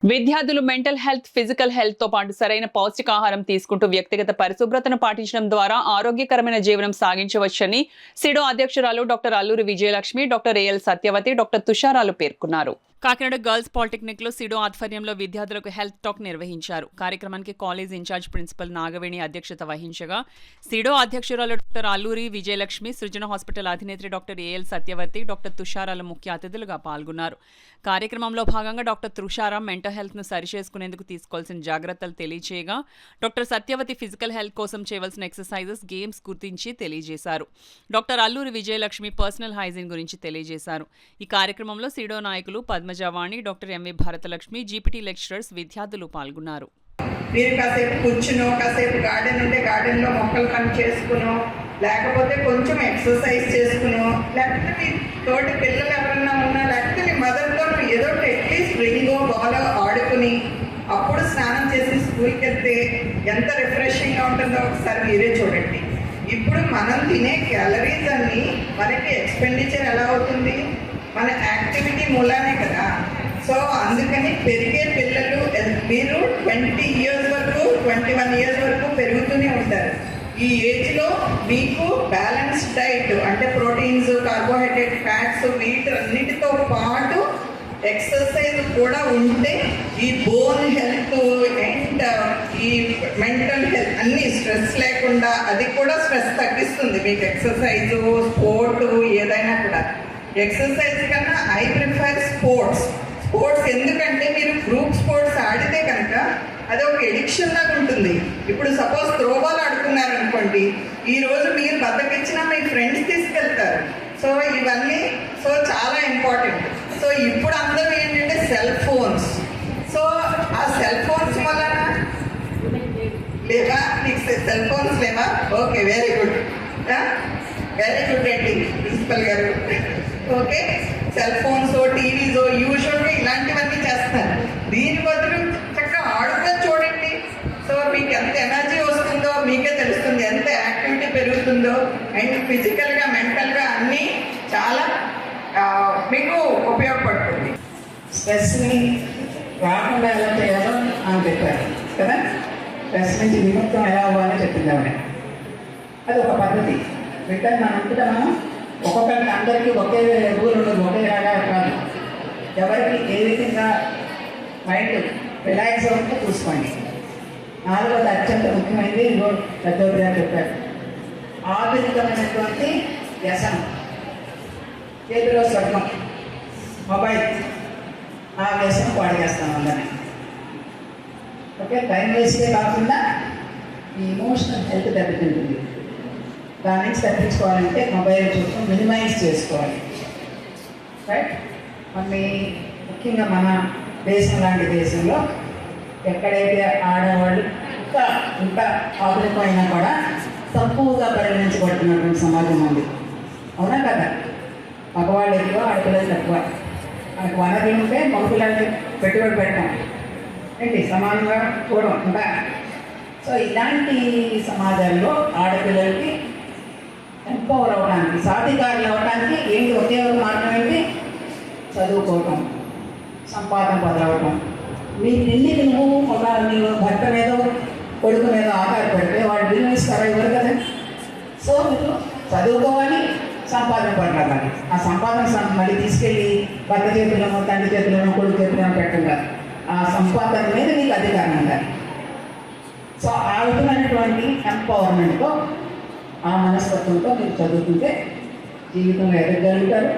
విద్యార్థులు mental health, physical health తో పాటు సరైన పౌష్టికాహారం తీసుకుంటూ వ్యక్తిగత పరిశుభ్రతను పాటించడం ద్వారా ఆరోగ్యకరమైన జీవనం సాగించవచ్చని సిడో అధ్యక్షురాలు doctor Alluri Vijayalakshmi, doctor A L Satyavathi, doctor తుషారాలు పేర్కొన్నారు. కాకినాడ గర్ల్స్ పాలిటెక్నిక్ లో సిడో ఆధ్వర్యంలో విద్యార్థులకు హెల్త్ టాక్ నిర్వహించారు. కార్యక్రమానికి కాలేజ్ ఇన్ఛార్జ్ ప్రిన్సిపల్ నాగవేణి అధ్యక్షత వహించగా సిడో అధ్యక్షురాలు డాక్టర్ అల్లూరి విజయలక్ష్మి, సృజన హాస్పిటల్ అధినేత్రి డాక్టర్ ఏఎల్ సత్యవతి, డాక్టర్ తుషారాలు ముఖ్య అతిథులుగా పాల్గొన్నారు. కార్యక్రమంలో భాగంగా డాక్టర్ తుషారా మెంటల్ హెల్త్ ను సరిచేసుకునేందుకు తీసుకోవాల్సిన జాగ్రత్తలు తెలియజేయగా, డాక్టర్ సత్యవతి ఫిజికల్ హెల్త్ కోసం చేయవలసిన ఎక్సర్సైజెస్, గేమ్స్ గురించి తెలియజేశారు. Doctor Alluri Vijayalakshmi personal hygiene గురించి తెలియజేశారు. ఈ కార్యక్రమంలో సిడో నాయకులు Padmajavani, doctor M V Bharatalakshmi, GPT lecturers, విద్యార్థులు పాల్గొన్నారు. మీరు కాసేపు కూర్చునో, కాసేపు గార్డెన్ ఉంటే గార్డెన్లో మొక్కలు పని చేసుకునో, లేకపోతే కొంచెం ఎక్సర్సైజ్ చేసుకునో, లేకపోతే మీ తోటి పిల్లలు ఎవరన్నా ఉన్నా, లేకపోతే మీ మదర్తో ఏదో అట్లీస్ట్ రింగో బాలో ఆడుకుని అప్పుడు స్నానం చేసి స్కూల్కి వెళ్తే ఎంత రిఫ్రెషింగ్గా ఉంటుందో ఒకసారి మీరే చూడండి. ఇప్పుడు మనం తినే క్యాలరీస్ అన్నీ మనకి ఎక్స్పెండిచర్ ఎలా అవుతుంది? మన యాక్టివిటీ మూలానే కదా. సో అందుకని పెరిగే పిల్లలు మీరు 20 years వరకు 21 years వరకు పెరుగుతూనే ఉంటారు. ఈ ఏజ్లో మీకు బ్యాలెన్స్డ్ డైట్ అంటే ప్రోటీన్స్, కార్బోహైడ్రేట్, ఫ్యాట్స్ వీటన్నిటితో పాటు ఎక్సర్సైజ్ కూడా ఉంటే ఈ బోన్ హెల్త్ అండ్ ఈ మెంటల్ హెల్త్ అన్నీ స్ట్రెస్ లేకుండా, అది కూడా స్ట్రెస్ తగ్గిస్తుంది మీకు ఎక్సర్సైజు, స్పోర్టు ఏదైనా కూడా. ఎక్సర్సైజ్ కన్నా ఐ ప్రిఫర్ స్పోర్ట్స్. ఎందుకంటే మీరు గ్రూప్ స్పోర్ట్స్ ఆడితే కనుక అది ఒక ఎడిక్షన్ లాగా ఉంటుంది. ఇప్పుడు సపోజ్ త్రోబాల్ ఆడుతున్నారు అనుకోండి, ఈరోజు మీరు బద్దకిచ్చినా మీ ఫ్రెండ్స్ తీసుకెళ్తారు. సో ఇవన్నీ చాలా ఇంపార్టెంట్. సో ఇప్పుడు అందరూ ఏంటంటే సెల్ ఫోన్స్. సో ఆ సెల్ ఫోన్స్ వలన లేవా? మీకు సెల్ ఫోన్స్ లేవా? ఓకే, వెరీ గుడ్ అండి ప్రిన్సిపల్ గారు. ఓకే, సెల్ ఫోన్స్, టీవీస్ యూజువల్గా ఇలాంటివన్నీ చేస్తారు. దీని బదులు చక్కగా ఆడుగా చూడండి. సో మీకు ఎంత ఎనర్జీ వస్తుందో మీకే తెలుస్తుంది, ఎంత యాక్టివిటీ పెరుగుతుందో. అండ్ ఫిజికల్గా, మెంటల్గా అన్నీ చాలా మీకు ఉపయోగపడుతుంది. స్ట్రెస్ని రాకుండా ఎలా చేయాలో అని చెప్పారు కదా. స్ట్రెస్ నుంచి విముక్తం ఎలా అవ్వాలో చెప్పింది ఆవిడ. అది ఒక పద్ధతి. రిటర్న్ మనంతటా మనం ఒక్కొక్కరికి అందరికీ ఒకే రూల్ ఉండదు, ఒకేలాగా కాదు. ఎవరికి ఏ విధంగా మైండ్ రిలాక్స్ అవుతుందో చూసుకోండి. నాలుగోది అత్యంత ముఖ్యమైనది పెద్దోడు గారు చెప్పారు, ఆధునికమైనటువంటి వ్యసనం. చేతిలో స్వర్గం, మొబైల్, ఆ వ్యసనం పాడు చేస్తాం అందరినీ. ఓకే, టైం వేస్టే కాకుండా ఈ ఇమోషనల్ హెల్త్ దెబ్బతింటుంది. దాని నుంచి తప్పించుకోవాలంటే మొబైల్ చూడటం మినిమైజ్ చేసుకోవాలి. రైట్, ముఖ్యంగా మన దేశం లాంటి దేశంలో ఎక్కడైతే ఆడవాళ్ళు ఇంకా ఆధునికమైనా కూడా తక్కువగా పరిగణించబడుతున్నటువంటి సమాజం ఉంది. అవునా కదా? మగవాళ్ళు ఎక్కువ, ఆడపిల్లలు తక్కువ. మనకు వనరులు ఉంటే మగపిల్లల్ని పెట్టుబడి పెట్టాం ఏంటి, సమానంగా చూడడం ఇంకా. సో ఇలాంటి సమాజాల్లో ఆడపిల్లలకి ఎంపవర్ అవ్వడానికి, సాధికారులు అవ్వడానికి ఏంటి ఒకే ఒక మార్గం ఏంటి? చదువుకోవటం, సంపాదన పొందవటం. మీ తిండికి నీవు భర్త మీద, కొడుకు మీద ఆధారపడితే వాడు విలువిస్తారా? ఇవ్వరు కదా. సో మీరు చదువుకోవాలి, సంపాదన పొందాలి. ఆ సంపాదన మళ్ళీ తీసుకెళ్ళి భర్త చేతులను, తండ్రి చేతులను, కొడుకు చేతులను పెట్టండి. ఆ సంపాదన మీద మీకు అధికారం ఉండాలి. సో ఆ విధమైనటువంటి ఎంపవర్మెంట్తో, ఆ మనస్తత్వంతో మీరు చదువుకుంటే జీవితంలో ఎదగలుగుతారు.